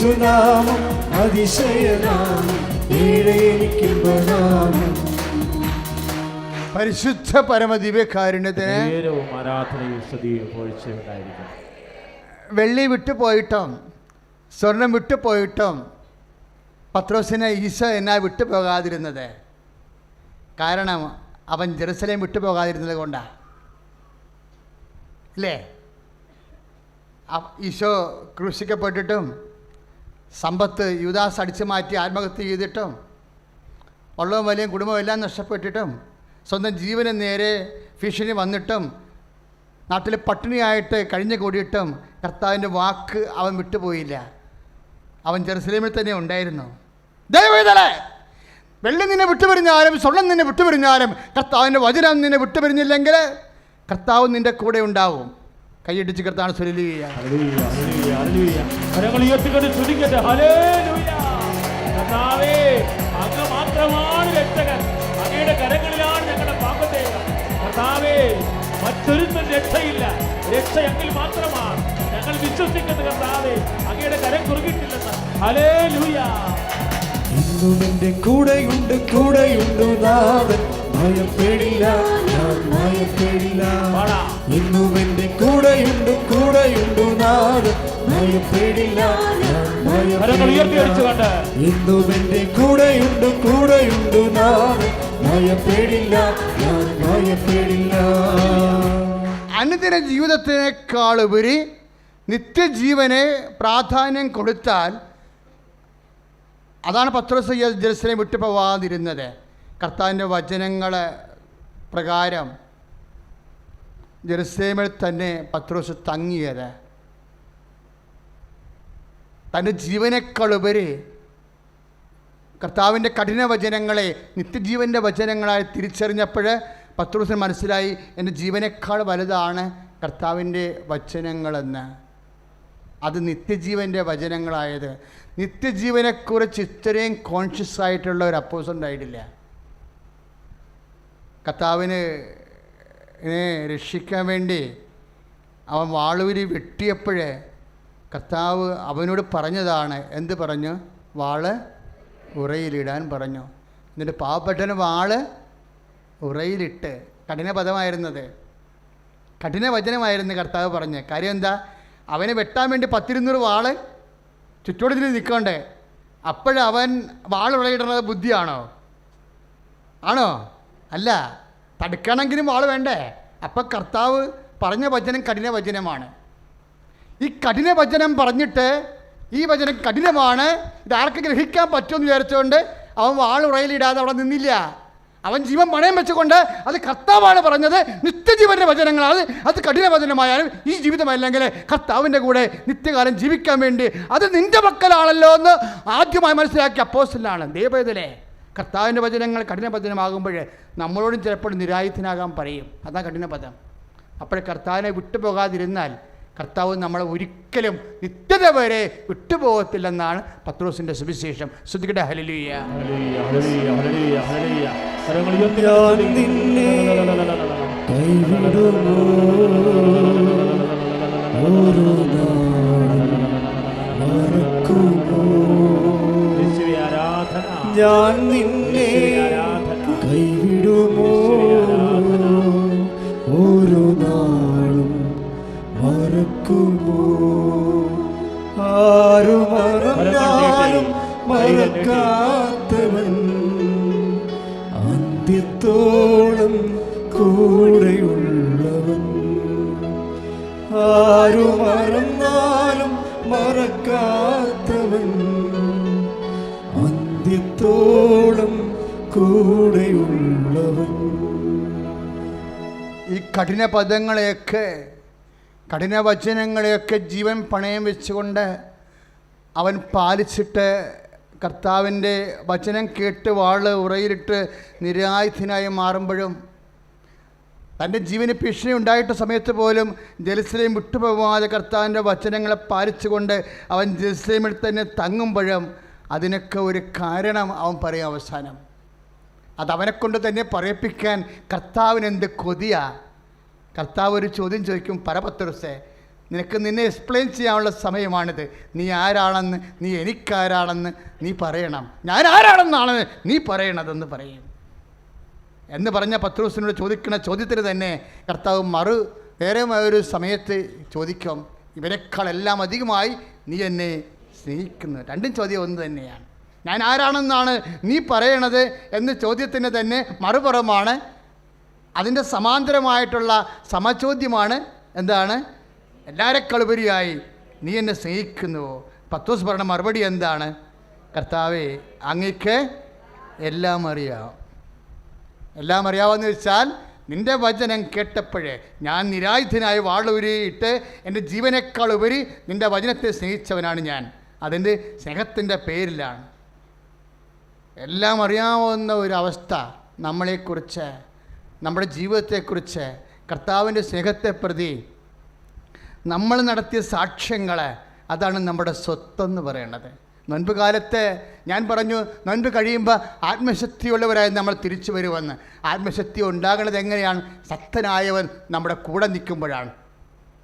യേശുനാമം അതിശയനാമം, എനിക്കിമ്പനാമം. പരിശുദ്ധ പരമദിവ്യകാരുണ്യത്തിന് ആരാധനയും സ്തുതിയും പുകഴ്ചയും ഉണ്ടായിരിക്കും. വെള്ളി വിട്ടുപോയിട്ടും സ്വർണം വിട്ടുപോയിട്ടും പത്രോസിനെ ഈശോ എന്നാ വിട്ടുപോകാതിരുന്നത്? കാരണം അവൻ ജെറുസലേം വിട്ടുപോകാതിരുന്നത് കൊണ്ടാണ് അല്ലേ? ഈശോ ക്രൂശിക്കപ്പെട്ടിട്ടും സമ്പത്ത് യൂദാസ് അടിച്ചു മാറ്റി ആത്മഹത്യ ചെയ്തിട്ടും ഉള്ളവും വലിയ കുടുംബവും എല്ലാം നഷ്ടപ്പെട്ടിട്ടും സ്വന്തം ജീവന് നേരെ ഭീഷണി വന്നിട്ടും നാട്ടിൽ പട്ടിണിയായിട്ട് കഴിഞ്ഞു കൂടിയിട്ടും കർത്താവിൻ്റെ വാക്ക് അവൻ വിട്ടുപോയില്ല. അവൻ ജെറുസലേമിൽ തന്നെ ഉണ്ടായിരുന്നു. ദൈവമേ, വെള്ളി നിന്നെ വിട്ടുപിരിഞ്ഞാലും സ്വർണം നിന്നെ വിട്ടുപിരിഞ്ഞാലും കർത്താവിൻ്റെ വചനം നിന്നെ വിട്ടുപിരിഞ്ഞില്ലെങ്കിൽ കർത്താവ് നിൻ്റെ കൂടെ ഉണ്ടാവും. കൈയടിച്ച് കർത്താവ് ഹല്ലേലൂയ. കരങ്ങൾ ഉയർത്തിക്കൊണ്ട് സ്തുതിക്കട്ടെ. ഹല്ലേലൂയ. കർത്താവേ, അങ്ങ് മാത്രമാണ് രക്ഷകൻ. അങ്ങയുടെ കരങ്ങളിലാണ് ഞങ്ങളുടെ പാപത്തെ. കർത്താവേ, മറ്റൊരുത്തൻ രക്ഷയില്ല. രക്ഷ എങ്കിൽ മാത്രമാണ് ഞങ്ങൾ വിശ്വസിക്കുന്നത്. കർത്താവേ, അങ്ങയുടെ കരം കുറുകിയിട്ടില്ലെന്ന്. ഹല്ലേലൂയ. ഇന്നും എൻ്റെ കൂടെയുണ്ട്, കൂടെയുണ്ട് നാഥൻ, ഭയപ്പെടില്ല, ഞാൻ ഭയപ്പെടില്ല. ഇന്നും എൻ്റെ കൂടെയുണ്ട്, കൂടെയുണ്ട് നാഥൻ, ഭയപ്പെടില്ല, ഞാൻ ഭയപ്പെടില്ല. ഇന്നും എൻ്റെ കൂടെയുണ്ട്, കൂടെയുണ്ട് നാഥൻ, ഭയപ്പെടില്ല, ഞാൻ ഭയപ്പെടില്ല. അനുദിന ജീവിതത്തിനേക്കാളുപരി നിത്യജീവനെ പ്രാധാന്യം കൊടുത്താൽ അതാണ് പത്രോസ് ജെറുസലേം വിട്ടു പോവാതിരുന്നത്. കർത്താവിൻ്റെ വചനങ്ങൾ പ്രകാരം ജെറുസലേമിൽ തന്നെ പത്രോസ് തങ്ങിയത്. തൻ്റെ ജീവനേക്കാളുപരി കർത്താവിൻ്റെ കഠിന വചനങ്ങളെ നിത്യജീവൻ്റെ വചനങ്ങളായി തിരിച്ചറിഞ്ഞപ്പോൾ പത്രോസിന് മനസ്സിലായി, എൻ്റെ ജീവനേക്കാൾ വലുതാണ് കർത്താവിൻ്റെ വചനങ്ങളെന്ന്. അത് നിത്യജീവൻ്റെ വചനങ്ങളായത്. നിത്യജീവനെക്കുറിച്ച് ഇത്രയും കോൺഷ്യസ് ആയിട്ടുള്ള ഒരു അപ്പോസ്തലൻ ഉണ്ടായിട്ടില്ല. കർത്താവിനെ രക്ഷിക്കാൻ വേണ്ടി അവൻ വാളൂരി വെട്ടിയപ്പോഴേ കർത്താവ് അവനോട് പറഞ്ഞതാണ്. എന്ത് പറഞ്ഞു? വാള് ഉറയിലിടാൻ പറഞ്ഞു. എന്നിട്ട് പാവപ്പെട്ടവന് വാള് ഉറയിലിട്ട്. കഠിന പദമായിരുന്നത്, കഠിന വചനമായിരുന്നു കർത്താവ് പറഞ്ഞ്. കാര്യം എന്താ? അവനെ വെട്ടാൻ വേണ്ടി 10-200 വാള് ചുറ്റോടത്തിൽ നിൽക്കണ്ടേ. അപ്പോഴവൻ വാളുറയിടുന്നത് ബുദ്ധിയാണോ? ആണോ? അല്ല. തടുക്കണമെങ്കിലും വാൾ വേണ്ടേ? അപ്പം കർത്താവ് പറഞ്ഞ വചനം കഠിന വചനമാണ്. ഈ കഠിന വചനം പറഞ്ഞിട്ട് ഈ വചനം കഠിനമാണ്, ഇതാർക്ക് ഗ്രഹിക്കാൻ പറ്റുമെന്ന് വിചാരിച്ചുകൊണ്ട് അവൻ വാളുറയിലിടാതെ അവിടെ നിന്നില്ല. അവൻ ജീവൻ പണയം വെച്ചുകൊണ്ട് അത് കർത്താവാണ് പറഞ്ഞത്. നിത്യജീവൻ്റെ വചനങ്ങളാണ്. അത് കഠിന വചനമായാലും ഈ ജീവിതമല്ലെങ്കിൽ കർത്താവിൻ്റെ കൂടെ നിത്യകാലം ജീവിക്കാൻ വേണ്ടി അത് നിൻ്റെ മക്കളാണല്ലോ എന്ന് ആദ്യമായി മനസ്സിലാക്കിയ അപ്പോസ്തലനാണ്. ദൈവവേദലേ, കർത്താവിൻ്റെ വചനങ്ങൾ കഠിന വചനമാകുമ്പോൾ നമ്മളോടും ചിലപ്പോൾ നിരായുധനാകാൻ പറയും. അതാണ് കഠിന പദം. അപ്പോൾ കർത്താവിനെ വിട്ടുപോകാതിരുന്നാൽ കർത്താവ് നമ്മളെ ഒരിക്കലും നിത്യത വരെ വിട്ടുപോകത്തില്ലെന്നാണ് പത്രോസിൻ്റെ സുവിശേഷം. ശ്രുതികട്ടെ. ഹല്ലേലൂയ. ഞാൻ നിന്നെ കൈവിടുമോ ഒരു നാളും മറക്കുമോ? ഞാൻ നിന്നെ കൈവിടുമോ ഒരു നാളും മറക്കുമോ? ആരു മറന്നാലും മറക്കാത്തവൻ അന്ത്യത്തോളം കൂടെയുള്ളവൻ. ആരു മറന്നാലും മറക്കാത്തവൻ അന്ത്യത്തോളം കൂടെയുള്ളവൻ. ഈ കഠിന പദങ്ങളെയൊക്കെ കഠിന വചനങ്ങളെയൊക്കെ ജീവൻ പണയം വെച്ചുകൊണ്ട് അവൻ പാലിച്ചിട്ട് കർത്താവിൻ്റെ വചനം കേട്ട് വാള് ഉറയിലിട്ട് നിരായുധനായി മാറുമ്പോഴും തൻ്റെ ജീവന് ഭീഷണി ഉണ്ടായിട്ട സമയത്ത് പോലും ജെറുസലേം വിട്ടുപോകാതെ കർത്താവിൻ്റെ വചനങ്ങളെ പാലിച്ചുകൊണ്ട് അവൻ ജെറുസലേമിൽ തന്നെ തങ്ങുമ്പോഴും അതിനൊക്കെ ഒരു കാരണം അവൻ പറയും അവസാനം. അതവനെക്കൊണ്ട് തന്നെ പറയിപ്പിക്കാൻ കർത്താവിനെന്ത് കൊതിയാ. കർത്താവ് ഒരു ചോദ്യം ചോദിക്കും, പരപത്രോസേ, നിനക്ക് നിന്നെ എക്സ്പ്ലെയിൻ ചെയ്യാനുള്ള സമയമാണിത്. നീ ആരാണെന്ന്, നീ എനിക്കാരാണെന്ന് നീ പറയണം. ഞാൻ ആരാണെന്നാണ് നീ പറയണതെന്ന് പറയും എന്ന് പറഞ്ഞ പത്രോസിനോട് ചോദിക്കുന്ന ചോദ്യത്തിന് തന്നെ കർത്താവ് വേറെ ഒരു സമയത്ത് ചോദിക്കും, ഇവരെക്കാളെല്ലാം അധികമായി നീ എന്നെ സ്നേഹിക്കുന്നു. രണ്ടും ചോദ്യം ഒന്ന് തന്നെയാണ്. ഞാൻ ആരാണെന്നാണ് നീ പറയണത് എന്ന ചോദ്യത്തിന് തന്നെ മറുപുറമാണ്, അതിൻ്റെ സമാന്തരമായിട്ടുള്ള സമചോദ്യമാണ് എന്താണ്? എല്ലാവരെക്കാളുപരിയായി നീ എന്നെ സ്നേഹിക്കുന്നുവോ? പത്രോസ് പറഞ്ഞ മറുപടി എന്താണ്? കർത്താവേ, അങ്ങയ്ക്ക് എല്ലാം അറിയാം. എല്ലാം അറിയാമെന്ന് വെച്ചാൽ നിൻ്റെ വചനം കേട്ടപ്പോഴേ ഞാൻ നിരായുധനായി വാളൂരിയിട്ട് എൻ്റെ ജീവനേക്കാൾ ഉപരി നിൻ്റെ വചനത്തെ സ്നേഹിച്ചവനാണ് ഞാൻ. അതിൻ്റെ സ്നേഹത്തിൻ്റെ പേരിലാണ്. എല്ലാം അറിയാവുന്ന ഒരവസ്ഥ നമ്മളെക്കുറിച്ച്, നമ്മുടെ ജീവിതത്തെക്കുറിച്ച്, കർത്താവിൻ്റെ സ്നേഹത്തെ പ്രതി നമ്മൾ നടത്തിയ സാക്ഷ്യങ്ങൾ, അതാണ് നമ്മുടെ സ്വത്തെന്ന് പറയണത്. നോൻപ് കാലത്ത് ഞാൻ പറഞ്ഞു, നോൻപ് കഴിയുമ്പോൾ ആത്മശക്തിയുള്ളവരായി നമ്മൾ തിരിച്ചു വരുമെന്ന്. ആത്മശക്തി ഉണ്ടാകുന്നത് എങ്ങനെയാണ്? ശക്തനായവൻ നമ്മുടെ കൂടെ നിൽക്കുമ്പോഴാണ്.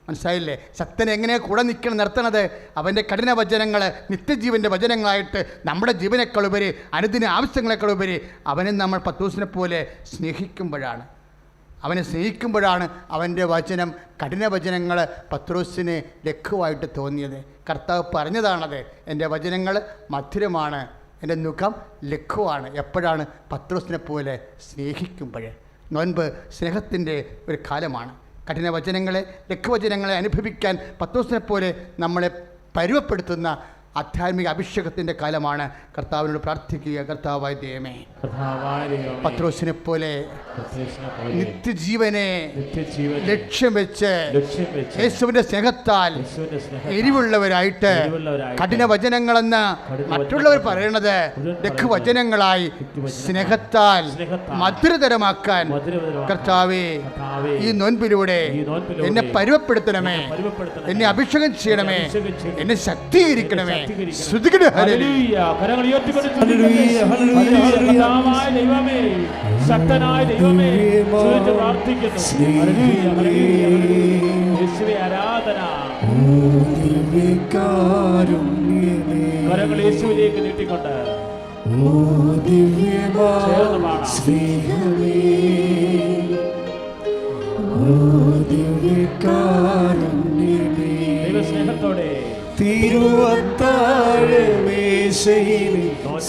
മനസ്സിലായില്ലേ? ശക്തൻ എങ്ങനെയാണ് കൂടെ നിർത്തണത്? അവൻ്റെ കഠിന വചനങ്ങൾ നിത്യജീവൻ്റെ വചനങ്ങളായിട്ട് നമ്മുടെ ജീവനേക്കാളുപരി, അനുദിന ആവശ്യങ്ങളെക്കാളുപരി അവനെ നമ്മൾ പത്രോസിനെ പോലെ സ്നേഹിക്കുമ്പോഴാണ്. അവനെ സ്നേഹിക്കുമ്പോഴാണ് അവൻ്റെ വചനം, കഠിന വചനങ്ങൾ പത്രോസിന് ലഘുവായിട്ട് തോന്നിയത്. കർത്താവ് പറഞ്ഞതാണത്, എൻ്റെ വചനങ്ങൾ മധുരമാണ്, എൻ്റെ മുഖം ലഘുവാണ്. എപ്പോഴാണ്? പത്രോസിനെ പോലെ സ്നേഹിക്കുമ്പോൾ. നോൻപ് സ്നേഹത്തിൻ്റെ ഒരു കാലമാണ്. കഠിന വചനങ്ങളെ, ലഘുവചനങ്ങളെ അനുഭവിക്കാൻ പത്രോസിനെ പോലെ നമ്മളെ പരുവപ്പെടുത്തുന്ന ആധ്യാത്മിക അഭിഷേകത്തിൻ്റെ കാലമാണ്. കർത്താവിനോട് പ്രാർത്ഥിക്കുക, കർത്താവായ ദൈവമേ, പത്രോസിനെ പോലെ നിത്യജീവനെ ലക്ഷ്യം വെച്ച് യേശുവിൻ്റെ സ്നേഹത്താൽ എരിവുള്ളവരായിട്ട്, കഠിന വചനങ്ങളെന്ന് മറ്റുള്ളവർ പറയണത് ലഘുവചനങ്ങളായി സ്നേഹത്താൽ മധുരതരമാക്കാൻ കർത്താവേ, ഈ നോൻപിലൂടെ എന്നെ പരുവപ്പെടുത്തണമേ, എന്നെ അഭിഷേകം ചെയ്യണമേ, എന്നെ ശക്തീകരിക്കണമേ. ശക്തനായ ദൈവമേ, ആരാധന. കരങ്ങൾ യേശുവിലേക്ക് നീട്ടിക്കൊണ്ട് സ്നേഹത്തോടെ തിരുവത്താഴമേശയിലെ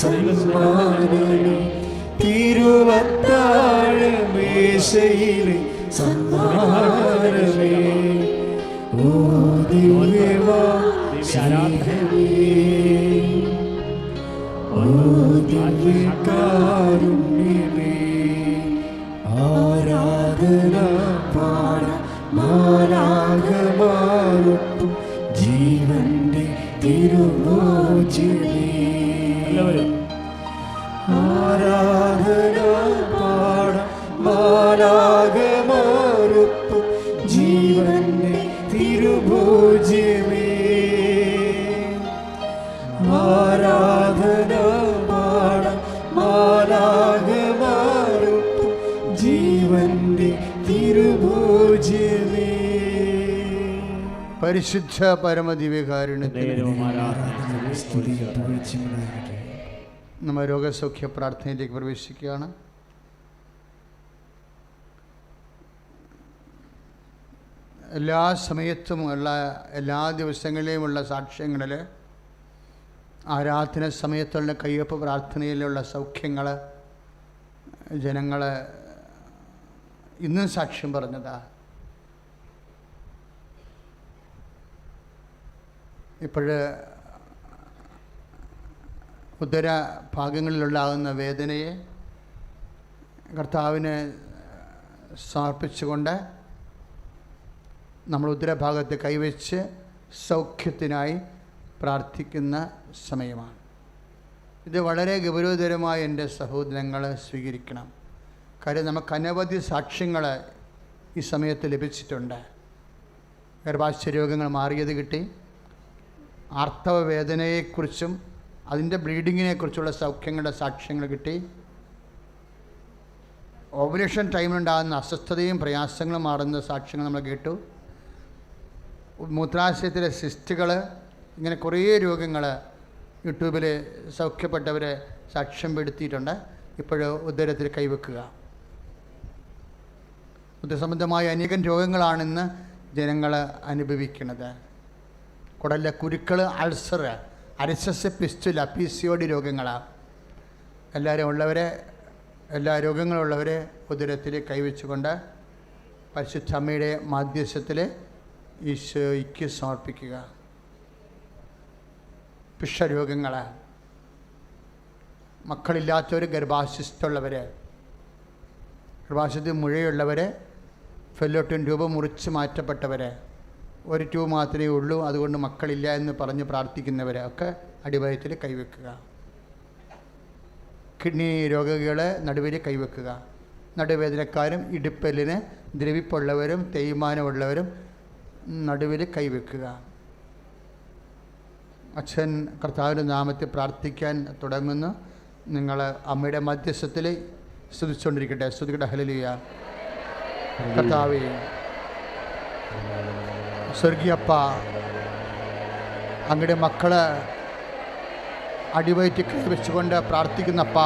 സമ്മാനമേ, തിരുവത്താഴമേശയിലെ സമ്മാനമേ, ഓ ദിവ്യവാസനമേ, ഓ ദിവ്യകാരുണ്യമേ, ആരാധന പാടാം മാലാഖമാരൊപ്പം ജീവന്റെ തിരുമോചനേ. ആരാധന പാടാം മാലാഖമാരൊപ്പം ജീവന്റെ തിരുഭോജ്യമേ. ആരാധന പാടാം മാലാഖമാരൊപ്പം ജീവന്റെ തിരുഭോജ്യമേ. പരിശുദ്ധ പരമദിവ്യകാരുണ്യത്തിന് നമ്മൾ രോഗസൗഖ്യ പ്രാർത്ഥനയിലേക്ക് പ്രവേശിക്കുകയാണ്. എല്ലാ സമയത്തും ഉള്ള, എല്ലാ ദിവസങ്ങളിലുമുള്ള സാക്ഷ്യങ്ങളിൽ, ആരാധന സമയത്തുള്ള കയ്യൊപ്പ് പ്രാർത്ഥനയിലുള്ള സൗഖ്യങ്ങൾ ജനങ്ങൾ ഇന്നും സാക്ഷ്യം പറഞ്ഞതാ. ഇപ്പോഴ് ഉദര ഭാഗങ്ങളിലുണ്ടാകുന്ന വേദനയെ കർത്താവിന് സമർപ്പിച്ചുകൊണ്ട് നമ്മൾ ഉദരഭാഗത്ത് കൈവച്ച് സൗഖ്യത്തിനായി പ്രാർത്ഥിക്കുന്ന സമയമാണ്. ഇത് വളരെ ഗൗരവതരമായി എൻ്റെ സഹോദരങ്ങൾ സ്വീകരിക്കണം. കാര്യം നമുക്ക് അനവധി സാക്ഷ്യങ്ങൾ ഈ സമയത്ത് ലഭിച്ചിട്ടുണ്ട്. ഗർഭാശയ രോഗങ്ങൾ മാറിയത് കിട്ടി, ആർത്തവ വേദനയെക്കുറിച്ചും അതിൻ്റെ ബ്ലീഡിങ്ങിനെക്കുറിച്ചുള്ള സൗഖ്യങ്ങളുടെ സാക്ഷ്യങ്ങൾ കിട്ടി, ഓവുലേഷൻ ടൈമിലുണ്ടാകുന്ന അസ്വസ്ഥതയും പ്രയാസങ്ങളും മാറുന്ന സാക്ഷ്യങ്ങൾ നമ്മൾ കേട്ടു. മൂത്രാശയത്തിലെ സിസ്റ്റുകൾ, ഇങ്ങനെ കുറേ രോഗങ്ങൾ യൂട്യൂബിൽ സൗഖ്യപ്പെട്ടവരെ സാക്ഷ്യം പെടുത്തിയിട്ടുണ്ട്. ഇപ്പോൾ ഉദരത്തിൽ കൈവെക്കുക. ഉദരസംബന്ധമായ അനേകം രോഗങ്ങളാണ് ഇന്ന് ജനങ്ങൾ അനുഭവിക്കുന്നത്. കുടലിലെ കുരുക്കൾ, അൾസർ, അരിസസ്, പിസ്റ്റുല, PCOD രോഗങ്ങളാണ്. എല്ലാ രോഗങ്ങളുള്ളവരെ ഉദരത്തിൽ കൈവച്ചുകൊണ്ട് പരിശുദ്ധ അമ്മയുടെ മാധ്യസ്ഥത്തിൽ ഈശോയ്ക്ക് സമർപ്പിക്കുക. പിഷരോഗങ്ങൾ, മക്കളില്ലാത്തവർ, ഗർഭാശയമുള്ളവർ, ഗർഭാശയത്തിൽ മുഴയുള്ളവർ, ഫെല്ലോട്ടിൻ ട്യൂബ് മുറിച്ച് മാറ്റപ്പെട്ടവർ, ഒരു ട്യൂബ് മാത്രമേ ഉള്ളൂ അതുകൊണ്ട് മക്കളില്ല എന്ന് പറഞ്ഞ് പ്രാർത്ഥിക്കുന്നവരെ ഒക്കെ അടിവയറ്റിൽ കൈവെക്കുക. കിഡ്നി രോഗികളെ നടുവിൽ കൈവെക്കുക. നടുവേദനക്കാരും ഇടുപ്പലിന് ദ്രവിപ്പുള്ളവരും തേയ്മാനമുള്ളവരും നടുവിൽ കൈവെക്കുക. അച്ഛൻ കർത്താവിൻ്റെ നാമത്തിൽ പ്രാർത്ഥിക്കാൻ തുടങ്ങുന്നു. നിങ്ങൾ അമ്മയുടെ മധ്യസ്ഥത്തിൽ സ്തുതിച്ചുകൊണ്ടിരിക്കട്ടെ. സ്തുതിക്കട്ടെ. ഹല്ലേലൂയ. കർത്താവേ, സ്വർഗീയപ്പ, അങ്ങയുടെ മക്കള് അടിവയറ്റി കൈവച്ചുകൊണ്ട് പ്രാർത്ഥിക്കുന്നപ്പ,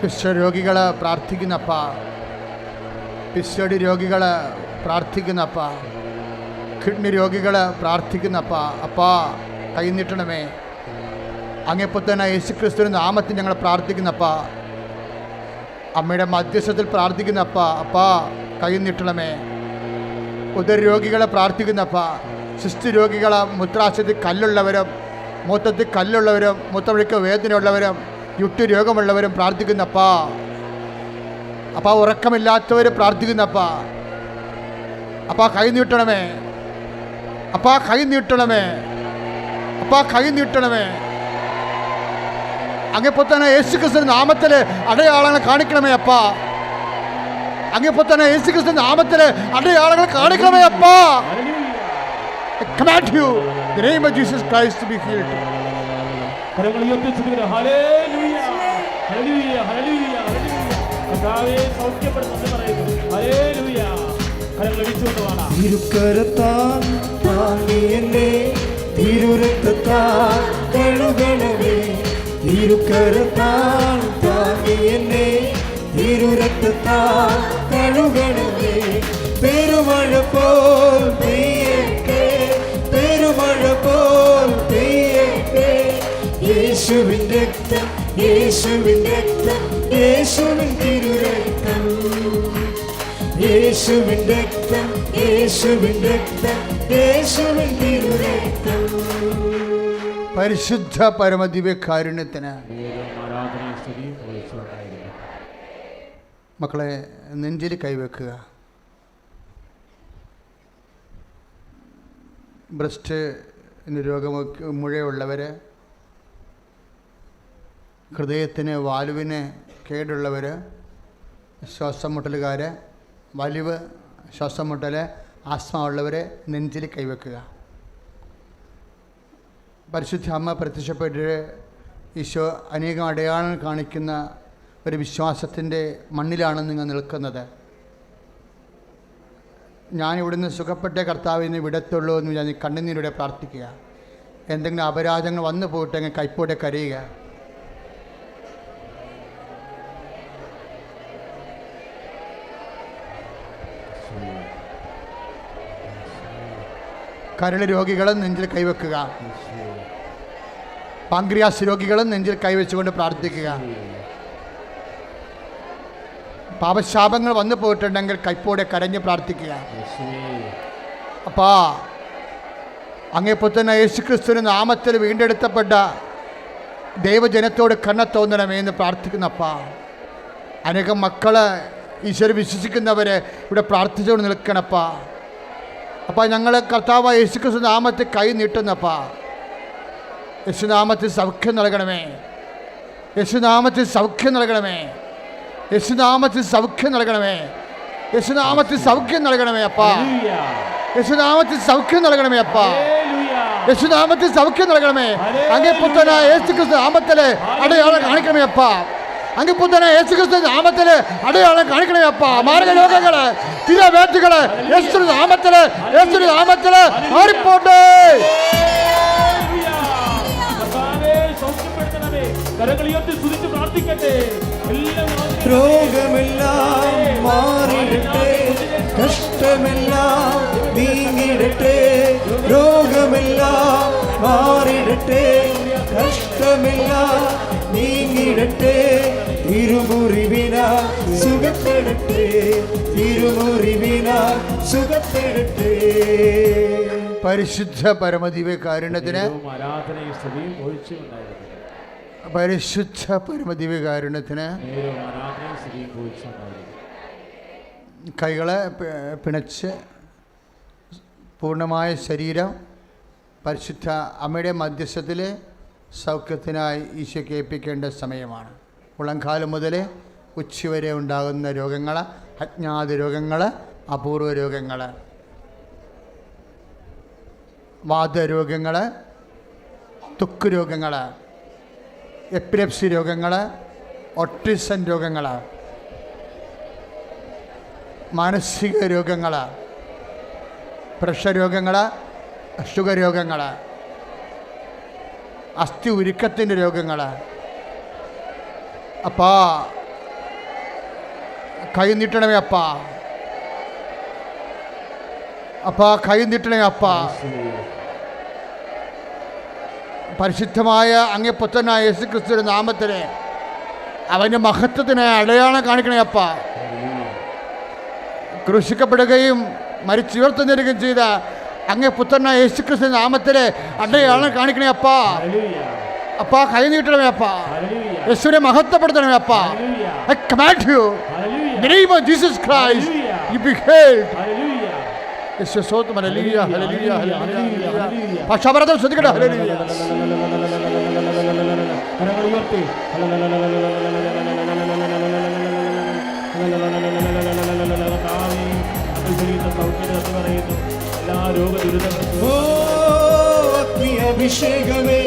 കുഷ്ഠരോഗികൾ പ്രാർത്ഥിക്കുന്നപ്പ, PCOD രോഗികൾ പ്രാർത്ഥിക്കുന്നപ്പ, കിഡ്നി രോഗികൾ പ്രാർത്ഥിക്കുന്നപ്പ, അപ്പാ കൈനീട്ടണമേ. അങ്ങേപ്പത്തന്നെ യേശുക്രിസ്തുവിൻ്റെ നാമത്തിൽ ഞങ്ങൾ പ്രാർത്ഥിക്കുന്നപ്പ, അമ്മയുടെ മധ്യസ്ഥത്തിൽ പ്രാർത്ഥിക്കുന്നപ്പ, അപ്പാ കൈനീട്ടണമേ. ഉദരരോഗികളെ പ്രാർത്ഥിക്കുന്നപ്പ, സിസ്റ്റ് രോഗികൾ, മൂത്രാശയത്തിൽ കല്ലുള്ളവരും മൂത്രത്തിൽ കല്ലുള്ളവരും മൂത്രമൊഴുക്ക് വേദനയുള്ളവരും യുട്ടി രോഗമുള്ളവരും പ്രാർത്ഥിക്കുന്നപ്പ, അപ്പം ഉറക്കമില്ലാത്തവർ പ്രാർത്ഥിക്കുന്നപ്പ, അപ്പം കൈ നീട്ടണമേ, അപ്പം കൈ നീട്ടണമേ, അപ്പം കൈ നീട്ടണമേ. അങ്ങേപ്പോൾ തന്നെ യേശുക്രിസ്തുവിന്റെ നാമത്തിൽ അടയാളങ്ങൾ കാണിക്കണമേ അപ്പ. അങ്ങേപ്പോൾ തന്നെ യേശുക്രിസ്തുവിന്റെ നാമത്തിൽ അടയാളങ്ങൾ കാണിക്കണമേ അപ്പ. I command you, the name of Jesus Christ, to be healed. തിരുക്കരത്താൽ താങ്ങി എന്നെ തിരുരക്തത്താൽ കഴുകണമേ. തിരുക്കരത്താൽ താങ്ങി എന്നെ തിരുരക്തത്താൽ കഴുകണമേ. പെരുമഴ പോൽ പെയ്യട്ടെ, പെരുമഴ പോൽ പെയ്യട്ടെ. യേശുവിൻ രക്തം, യേശുവിൻ രക്തം, യേശുവിൻ തിരുരക്തം. യേശുവിൻ രക്തം, യേശുവിൻ രക്തം, യേശുവിൻ തിരുരക്തം. പരിശുദ്ധ പരമദിവ്യ കാരുണ്യത്തിന് മക്കളെ നെഞ്ചിൽ കൈവെക്കുക. ബ്രസ്റ്റ് രോഗമൊക്കെ മുഴയുള്ളവർ, ഹൃദയത്തിന് വാൽവിന് കേടുള്ളവർ, ശ്വാസം മുട്ടലുകാർ, വലിവ് ശ്വാസം മുട്ടൽ, ആസ്മ ഉള്ളവർ നെഞ്ചിൽ കൈവെക്കുക. പരിശുദ്ധ അമ്മ പ്രത്യക്ഷപ്പെട്ട് ഈശോ അനേകം അടയാളങ്ങൾ കാണിക്കുന്ന ഒരു വിശ്വാസത്തിൻ്റെ മണ്ണിലാണ് നിങ്ങൾ നിൽക്കുന്നത്. ഞാനിവിടുന്ന് സുഖപ്പെട്ട കർത്താവിനെ വിടത്തുള്ളൂ എന്ന് ഞാൻ കണ്ണുനീരോടെ പ്രാർത്ഥിക്കുക. എന്തെങ്കിലും അപരാധങ്ങൾ വന്നു പോയിട്ടെങ്കിൽ കൈപ്പോടെ കരയുക. കരൾ രോഗികളും നെഞ്ചിൽ കൈവെക്കുക. പാങ്ക്രിയാസ് രോഗികളും നെഞ്ചിൽ കൈവച്ചുകൊണ്ട് പ്രാർത്ഥിക്കുക. പാപശാപങ്ങൾ വന്നു പോയിട്ടുണ്ടെങ്കിൽ കൈപ്പോടെ കരഞ്ഞ് പ്രാർത്ഥിക്കുക. അപ്പാ, അങ്ങേപ്പത്തന്നെ യേശുക്രിസ്തുവിന്റെ നാമത്തിൽ വീണ്ടെടുത്തപ്പെട്ട ദൈവജനത്തോട് കണ്ണ തോന്നണമേ എന്ന് പ്രാർത്ഥിക്കുന്നപ്പാ. അനേകം മക്കള് ഈശ്വര വിശ്വസിക്കുന്നവരെ ഇവിടെ പ്രാർത്ഥിച്ചുകൊണ്ട് നിൽക്കണപ്പാ. അപ്പം ഞങ്ങൾ കർത്താവ് യേശുക്രിസ്തു നാമത്തിൽ കൈ നീട്ടുന്നപ്പാ. യേശുനാമത്തിൽ സൗഖ്യം നൽകണമേ, യേശുനാമത്തിൽ സൗഖ്യം നൽകണമേ, യേശുനാമത്തിൽ സൗഖ്യം നൽകണമേ, യേശുനാമത്തിൽ സൗഖ്യം നൽകണമേ അപ്പാ. യേശുനാമത്തിൽ സൗഖ്യം നൽകണമേ അപ്പാ. യേശുനാമത്തിൽ സൗഖ്യം നൽകണമേ. അങ്ങേ പുത്രനായ യേശുക്രിസ്തു നാമത്തിലെ അടയാളം കാണിക്കണമേ അപ്പാ. അങ്ങ് പുത്തനെ യേശുക്രിസ്തു നാമത്തില് അടയാളം കാണിക്കണേ അപ്പാ. മാർഗരോഗങ്ങള് തിരവേറ്റുകള് യേശു നാമത്തില് മാറിപ്പോട്ടെ. രോഗമെല്ലാം മാറിടട്ടെ, കഷ്ടമെല്ലാം നീങ്ങിടട്ടെ. രോഗമെല്ലാം മാറിടട്ടെ, കഷ്ടമെല്ലാം നീങ്ങിടട്ടെ. തിരുമുറിവിനാൽ സുഖപ്പെടട്ടെ, തിരുമുറിവിനാൽ സുഖപ്പെടട്ടെ. പരിശുദ്ധ പരമദിവ്യകാരുണ്യത്തിന് പരിശുദ്ധ പരമദിവ്യകാരുണ്യത്തിന് കൈകളെ പിണച്ച് പൂർണ്ണമായ ശരീരം പരിശുദ്ധ അമ്മയുടെ മധ്യസ്ഥത്തിൽ സൗഖ്യത്തിനായി ഈശോയ്ക്ക് ഏൽപ്പിക്കേണ്ട സമയമാണ്. മുളങ്കാലം മുതൽ ഉച്ചവരെ ഉണ്ടാകുന്ന രോഗങ്ങൾ, അജ്ഞാത രോഗങ്ങൾ, അപൂർവ രോഗങ്ങൾ, വാതരോഗങ്ങൾ, ത്വക്ക് രോഗങ്ങൾ, എപ്പിലെപ്സി രോഗങ്ങൾ, ഓട്ടിസം രോഗങ്ങൾ, മാനസിക രോഗങ്ങൾ, പ്രഷർ രോഗങ്ങൾ, ഷുഗർ രോഗങ്ങൾ, അസ്ഥി ഉരുക്കത്തിൻ്റെ രോഗങ്ങൾ. അപ്പാ കൈ നീട്ടണമേ അപ്പാ, അപ്പാ കൈ നീട്ടണമേ അപ്പാ. പരിശുദ്ധമായ അങ്ങേ പുത്രനായ യേശുക്രിസ്തുവിന്റെ നാമത്തിന് അവൻ്റെ മഹത്വത്തിന് അടയാളം കാണിക്കണേ അപ്പ. ക്രൂശിക്കപ്പെടുകയും മരിച്ചുയർത്തുന്നേരുകയും ചെയ്ത അങ്ങേ പുത്രനായ യേശുക്രിസ്തുവിന്റെ നാമത്തിന് അടയാളം കാണിക്കണേ അപ്പ. അപ്പ കൈ നീട്ടണമേ അപ്പ, യേശുവിനെ മഹത്വപ്പെടുത്തണമേ അപ്പ. I command you in the name of Jesus Christ, you be healed. Yeshu സ്തോത്രം. Hallelujah hallelujah hallelujah. ഭാഷാപരതം ശ്രദ്ധിക്കട്ടെ. ഹല്ലേലൂയ. അഭിഷേകമേ,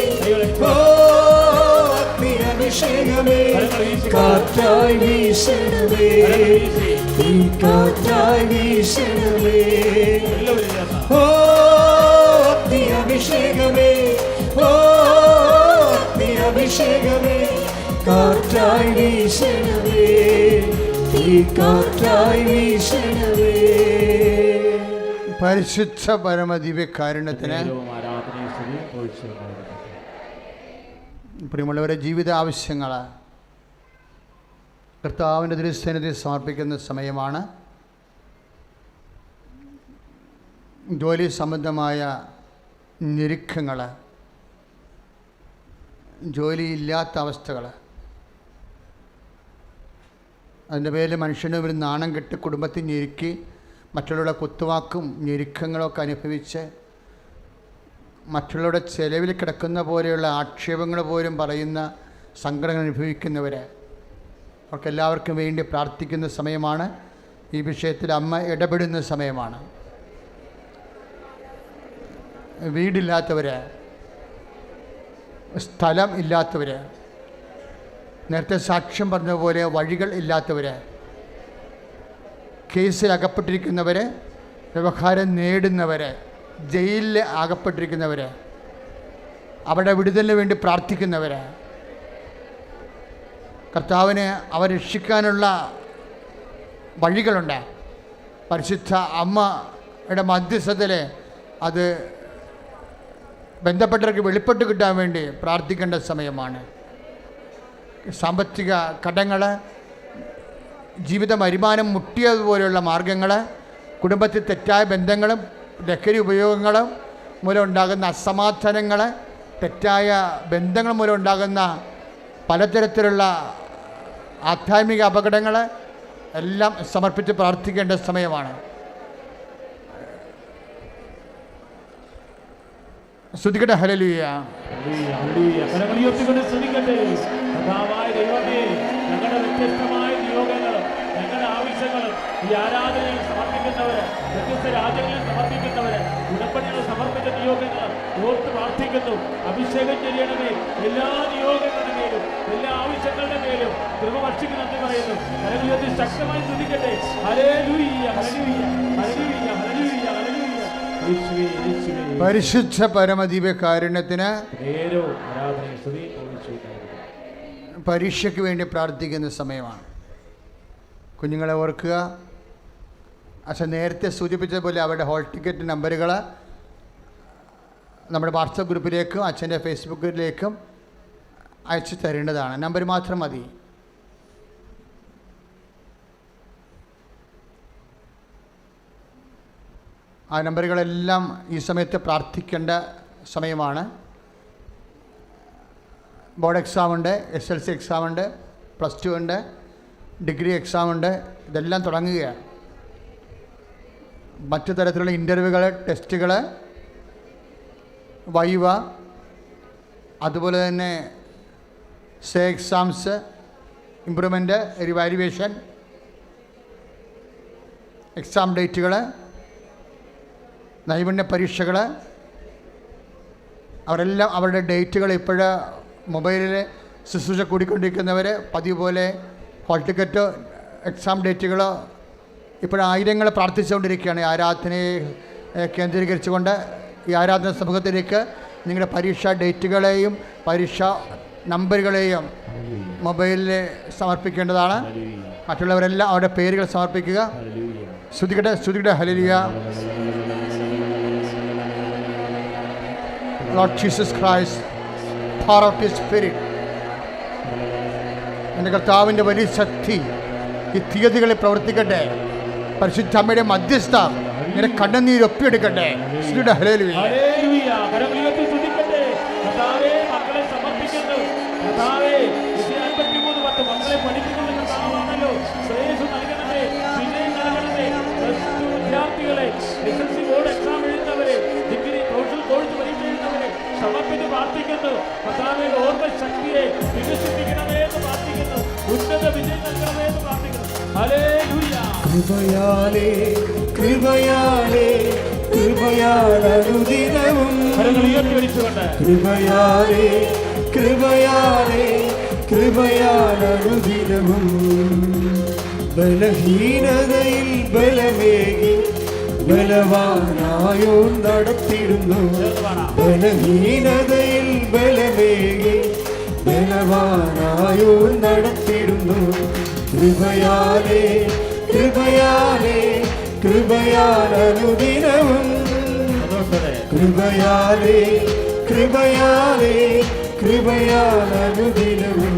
അഭിഷേകമേ, കാറ്റായി വീശണമേ, കാറ്റായി വീശണമേ. ഓ അഗ്നി അഭിഷേകമേ, ഓ അഗ്നി അഭിഷേകമേ, കാറ്റായി വീശണമേ, കാറ്റായി വീശണമേ. പരിശുദ്ധ പരമദിവ്യകാരുണ്യത്തിന് പ്രിയമുള്ളവരെ, ജീവിത ആവശ്യങ്ങൾ കർത്താവിൻ്റെ തിരുസന്നിധിയിൽ സമർപ്പിക്കുന്ന സമയമാണ്. ജോലി സംബന്ധമായ ഞെരുക്കങ്ങൾ, ജോലിയില്ലാത്ത അവസ്ഥകൾ, അതിൻ്റെ പേരിൽ മനുഷ്യന് ഒരു നാണം കെട്ട് കുടുംബത്തിൽ ഞെരുക്കി മറ്റുള്ളവരുടെ കുത്തുവാക്കും ഞെരുക്കങ്ങളൊക്കെ അനുഭവിച്ച് മറ്റുള്ളവരുടെ ചെലവിൽ കിടക്കുന്ന പോലെയുള്ള ആക്ഷേപങ്ങൾ പോലും പറയുന്ന സങ്കടങ്ങൾ അനുഭവിക്കുന്നവർ, അവർക്കെല്ലാവർക്കും വേണ്ടി പ്രാർത്ഥിക്കുന്ന സമയമാണ്. ഈ വിഷയത്തിൽ അമ്മ ഇടപെടുന്ന സമയമാണ്. വീടില്ലാത്തവർ, സ്ഥലം ഇല്ലാത്തവർ, നേരത്തെ സാക്ഷ്യം പറഞ്ഞ പോലെ വഴികൾ ഇല്ലാത്തവർ, കേസിൽ അകപ്പെട്ടിരിക്കുന്നവർ, വ്യവഹാരം നേടുന്നവർ, ജയിലിൽ അകപ്പെട്ടിരിക്കുന്നവർ, അവരുടെ വിടുതലിന് വേണ്ടി പ്രാർത്ഥിക്കുന്നവർ, കർത്താവിനെ അവരെ രക്ഷിക്കാനുള്ള വഴികളുണ്ട്. പരിശുദ്ധ അമ്മയുടെ മധ്യസ്ഥത്തിൽ അത് ബന്ധപ്പെട്ടവർക്ക് വെളിപ്പെട്ട് കിട്ടാൻ വേണ്ടി പ്രാർത്ഥിക്കേണ്ട സമയമാണ്. സാമ്പത്തിക കടങ്ങൾ, ജീവിത വരുമാനം മുട്ടിയതുപോലെയുള്ള മാർഗങ്ങൾ, കുടുംബത്തിൽ തെറ്റായ ബന്ധങ്ങളും ലഹരി ഉപയോഗങ്ങളും മൂലം ഉണ്ടാകുന്ന അസമാധാനങ്ങൾ, തെറ്റായ ബന്ധങ്ങൾ മൂലം ഉണ്ടാകുന്ന പലതരത്തിലുള്ള ആധ്യാത്മിക അപകടങ്ങൾ എല്ലാം സമർപ്പിച്ച് പ്രാർത്ഥിക്കേണ്ട സമയമാണ്. സ്തുതിക്കട്ടെ. ഹല്ലേലൂയ. വ്യത്യസ്തമായ നിയോഗങ്ങളും ഞങ്ങളുടെ ആവശ്യങ്ങളും ഈ ആരാധനയിൽ സമർപ്പിക്കുന്നവര്, വ്യത്യസ്ത രാജ്യങ്ങളിൽ സമർപ്പിക്കുന്നവര്, ഉടമ്പടികൾ സമർപ്പിച്ച നിയോഗങ്ങൾ ഓർത്ത് പ്രാർത്ഥിക്കുന്നു. അഭിഷേകം ചെയ്യണമേ എല്ലാ നിയോഗങ്ങളുടെ മേലും, എല്ലാ ആവശ്യങ്ങളുടെ മേലും. കൃപ വർഷിക്ക് നന്ദി പറയുന്നു. കരങ്ങൾ ശക്തമായി സ്തുതിക്കട്ടെ. Hallelujah, hallelujah, hallelujah, hallelujah, hallelujah. യേശുവേ, യേശുവേ. പരിശുദ്ധ പരമദിവ്യകാരുണ്യത്തിന് നേരവും ആരാധനയും സ്തുതിയും പരീക്ഷയ്ക്ക് വേണ്ടി പ്രാർത്ഥിക്കുന്ന സമയമാണ്. കുഞ്ഞുങ്ങളെ ഓർക്കുക, അച്ഛൻ നേരത്തെ സൂചിപ്പിച്ചതുപോലെ അവരുടെ ഹോൾ ടിക്കറ്റ് നമ്പറുകൾ നമ്മുടെ വാട്സപ്പ് ഗ്രൂപ്പിലേക്കും അച്ഛൻ്റെ ഫേസ്ബുക്കിലേക്കും അയച്ചു തരേണ്ടതാണ്. നമ്പർ മാത്രം മതി. ആ നമ്പറുകളെല്ലാം ഈ സമയത്ത് പ്രാർത്ഥിക്കേണ്ട സമയമാണ്. ബോർഡ് എക്സാമുണ്ട്, SLC എക്സാമുണ്ട്, +2 ഉണ്ട്, ഡിഗ്രി എക്സാമുണ്ട്. ഇതെല്ലാം തുടങ്ങുകയാണ്. മറ്റു തരത്തിലുള്ള ഇൻ്റർവ്യൂകൾ, ടെസ്റ്റുകൾ, വൈവ, അതുപോലെ തന്നെ എക്സാംസ്, ഇമ്പ്രൂവ്മെൻറ്റ്, റിവാലുവേഷൻ, എക്സാം ഡേറ്റുകൾ, നൈപുണ്യ പരീക്ഷകൾ, അവരെല്ലാം അവരുടെ ഡേറ്റുകൾ ഇപ്പോൾ മൊബൈലിൽ ശുശ്രൂഷ കൂടിക്കൊണ്ടിരിക്കുന്നവർ പതിവ് പോലെ ഹോൾ ടിക്കറ്റ്, എക്സാം ഡേറ്റുകൾ ഇപ്പോൾ ആയിരങ്ങൾ പ്രാർത്ഥിച്ചുകൊണ്ടിരിക്കുകയാണ്. ഈ ആരാധനയെ കേന്ദ്രീകരിച്ചുകൊണ്ട് ഈ ആരാധന സമൂഹത്തിലേക്ക് നിങ്ങളുടെ പരീക്ഷാ ഡേറ്റുകളെയും പരീക്ഷാ നമ്പറുകളെയും മൊബൈലിൽ സമർപ്പിക്കേണ്ടതാണ്. മറ്റുള്ളവരെല്ലാം അവരുടെ പേരുകൾ സമർപ്പിക്കുക. സ്തുതിക്കട്ടെ, സ്തുതിക്കട്ടെ. Hallelujah. Lord Jesus Christ, power of His Spirit, എൻ്റെ കർത്താവിൻ്റെ വലിയ ശക്തി ഈ തീയതികളിൽ പ്രവർത്തിക്കട്ടെ. പരിശുദ്ധ അമ്മയുടെ മധ്യസ്ഥ ഇങ്ങനെ കണ്ണുനീര് ഒപ്പിയെടുക്കട്ടെ. ഹല്ലേലൂയ. മക്കളെ സമർപ്പിക്കുന്നു. കർത്താവേ, 53 മക്കളെ പഠിപ്പിക്കുന്ന കർത്താവാണല്ലോ. ശ്രേയസ് നൽകണമേ, വിജയം നൽകണമേ. വിദ്യാർത്ഥികളെ, SLC ബോർഡ് എക്സാം എഴുതുന്നവരെ, ഡിഗ്രി പ്രൊഫഷണൽ കോഴ്സ് പരീക്ഷ എഴുതുന്നവരെ സമർപ്പിച്ച് പ്രാർത്ഥിക്കുന്നു. കർത്താവേ, ഓർമ്മ ശക്തിയെ വികസിപ്പിക്കണമേ എന്ന് പ്രാർത്ഥിക്കുന്നു. ഉന്നത വിജയം നൽകണമേ എന്ന് പ്രാർത്ഥിക്കുന്നു. ഹല്ലേലൂയ. കൃപയാലേ, കൃപയാലേ, കൃപയാൽ അനുദിനവും. കരങ്ങൾ ഉയർത്തി വലിച്ചുകൊണ്ട് കൃപയാലേ, കൃപയാലേ, കൃപയാൽ അനുദിനവും. ബലഹീനതയിൽ ബലമേകി ബലവാനായോ നടത്തിടുന്നു. ബലഹീനതയിൽ ബലമേകി ബലവാനായോ നടത്തിടുന്നു. കൃപയാലേ, കൃപയാലേ, കൃപയാൽ അനുദിനവും. കൃപയാലേ, കൃപയാലേ, കൃപയാൽ അനുദിനവും.